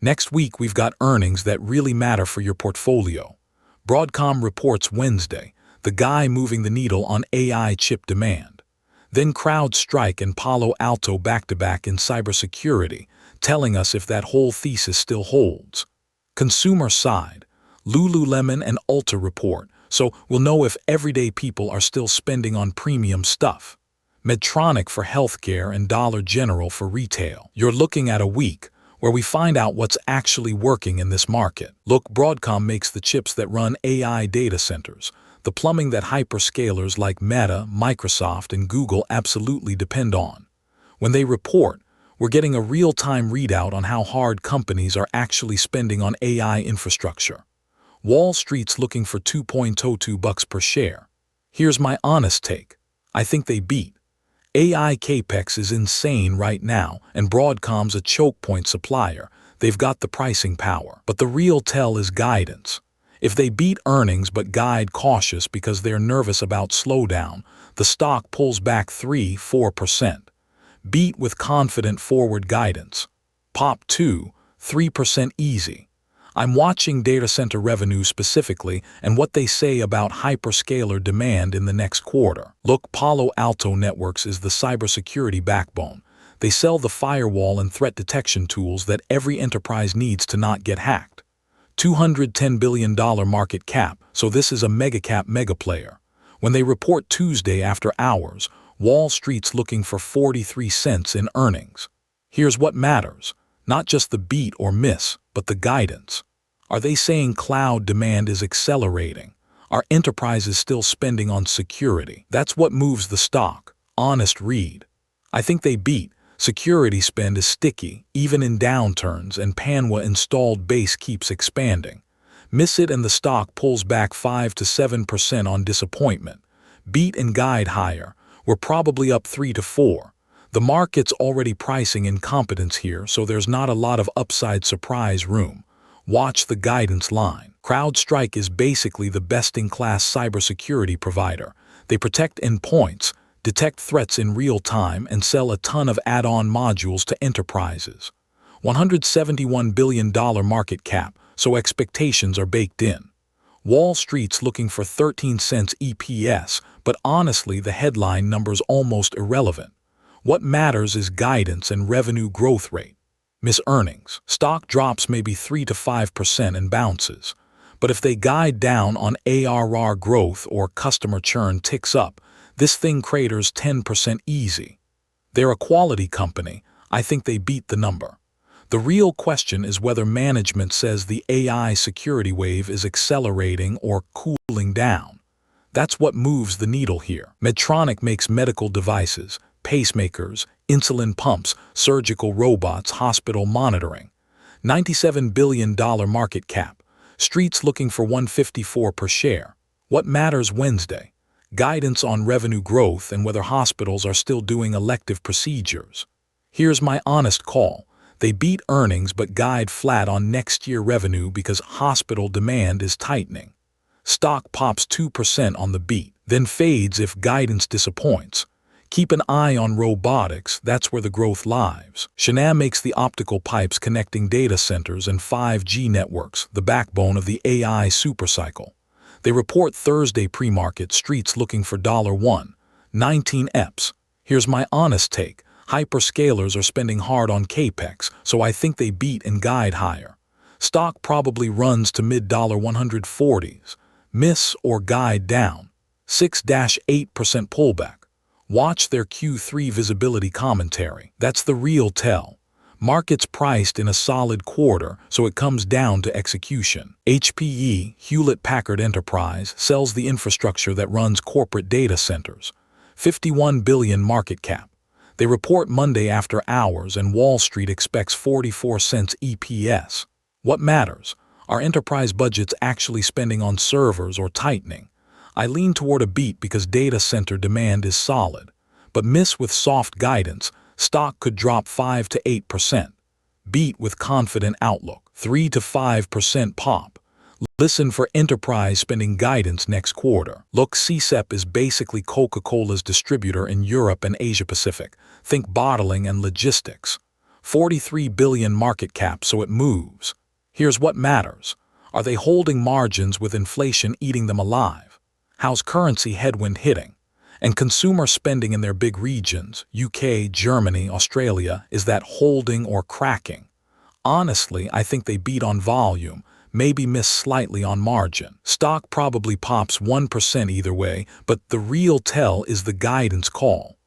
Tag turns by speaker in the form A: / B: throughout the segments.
A: Next week, we've got earnings that really matter for your portfolio. Broadcom reports Wednesday, the guy moving the needle on AI chip demand. Then CrowdStrike and Palo Alto back-to-back in cybersecurity, telling us if that whole thesis still holds. Consumer side, Lululemon and Ulta report, so we'll know if everyday people are still spending on premium stuff. Medtronic for healthcare and Dollar General for retail. You're looking at a week where we find out what's actually working in this market. Look, Broadcom makes the chips that run AI data centers, the plumbing that hyperscalers like Meta, Microsoft, and Google absolutely depend on. When they report, we're getting a real-time readout on how hard companies are actually spending on AI infrastructure. Wall Street's looking for $2.02 per share. Here's my honest take. I think they beat. AI capex is insane right now, and Broadcom's a choke point supplier. They've got the pricing power. But the real tell is guidance. If they beat earnings but guide cautious because they're nervous about slowdown, the stock pulls back 3–4%. Beat with confident forward guidance. Pop 2–3% easy. I'm watching data center revenue specifically and what they say about hyperscaler demand in the next quarter. Look, Palo Alto Networks is the cybersecurity backbone. They sell the firewall and threat detection tools that every enterprise needs to not get hacked. $210 billion market cap, so this is a mega-cap mega-player. When they report Tuesday after hours, Wall Street's looking for 43 cents in earnings. Here's what matters. Not just the beat or miss, but the guidance. Are they saying cloud demand is accelerating? Are enterprises still spending on security? That's what moves the stock. Honest read. I think they beat. Security spend is sticky, even in downturns, and PANW installed base keeps expanding. Miss it and the stock pulls back 5–7% on disappointment. Beat and guide higher. We're probably up 3–4. The market's already pricing incompetence here, so there's not a lot of upside surprise room. Watch the guidance line. CrowdStrike is basically the best-in-class cybersecurity provider. They protect endpoints, detect threats in real time, and sell a ton of add-on modules to enterprises. $171 billion market cap, so expectations are baked in. Wall Street's looking for 13 cents EPS, but honestly, the headline number's almost irrelevant. What matters is guidance and revenue growth rate. Miss earnings. Stock drops maybe 3–5% and bounces. But if they guide down on ARR growth or customer churn ticks up, this thing craters 10% easy. They're a quality company. I think they beat the number. The real question is whether management says the AI security wave is accelerating or cooling down. That's what moves the needle here. Medtronic makes medical devices, pacemakers, insulin pumps, surgical robots, hospital monitoring. $97 billion market cap. Street's looking for $154 per share. What matters Wednesday? Guidance on revenue growth and whether hospitals are still doing elective procedures. Here's my honest call. They beat earnings but guide flat on next year revenue because hospital demand is tightening. Stock pops 2% on the beat, then fades if guidance disappoints. Keep an eye on robotics, that's where the growth lies. CIEN makes the optical pipes connecting data centers and 5G networks, the backbone of the AI supercycle. They report Thursday pre-market. Street's looking for $1.19 EPS. Here's my honest take. Hyperscalers are spending hard on capex, so I think they beat and guide higher. Stock probably runs to mid-$140s. Miss or guide down. 6–8% pullback. Watch their Q3 visibility commentary. That's the real tell. Market's priced in a solid quarter, so it comes down to execution. HPE, Hewlett-Packard Enterprise, sells the infrastructure that runs corporate data centers. $51 billion market cap. They report Monday after hours, and Wall Street expects 44 cents EPS. What matters? Are enterprise budgets actually spending on servers or tightening? I lean toward a beat because data center demand is solid. But miss with soft guidance, stock could drop 5–8%. Beat with confident outlook, 3–5% pop. Listen for enterprise spending guidance next quarter. Look, CCEP is basically Coca-Cola's distributor in Europe and Asia Pacific. Think bottling and logistics. $43 billion market cap, so it moves. Here's what matters. Are they holding margins with inflation eating them alive? How's currency headwind hitting? And consumer spending in their big regions, UK, Germany, Australia, is that holding or cracking? Honestly, I think they beat on volume, maybe miss slightly on margin. Stock probably pops 1% either way, but the real tell is the guidance call.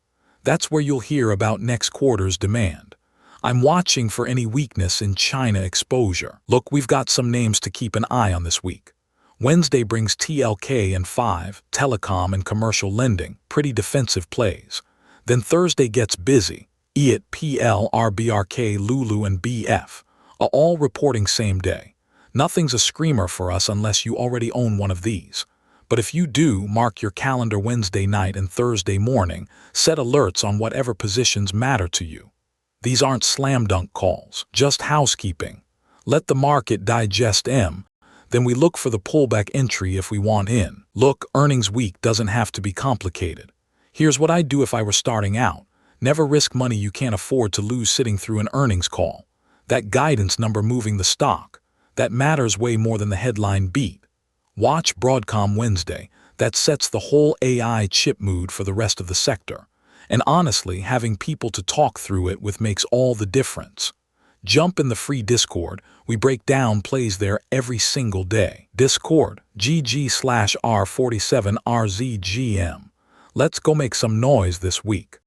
A: That's where you'll hear about next quarter's demand. I'm watching for any weakness in China exposure. Look, we've got some names to keep an eye on this week. Wednesday brings TLK and 5, telecom and commercial lending, pretty defensive plays. Then Thursday gets busy. EIT, PL, RBRK, Lulu, and BF are all reporting same day. Nothing's a screamer for us unless you already own one of these. But if you do, mark your calendar Wednesday night and Thursday morning, set alerts on whatever positions matter to you. These aren't slam dunk calls, just housekeeping. Let the market digest M. Then we look for the pullback entry if we want in. Look, earnings week doesn't have to be complicated. Here's what I'd do if I were starting out. Never risk money you can't afford to lose sitting through an earnings call. That guidance number moving the stock, that matters way more than the headline beat. Watch Broadcom Wednesday. That sets the whole AI chip mood for the rest of the sector. And honestly, having people to talk through it with makes all the difference. Jump in the free Discord. We break down plays there every single day. Discord, GG/R47RZGM. Let's go make some noise this week.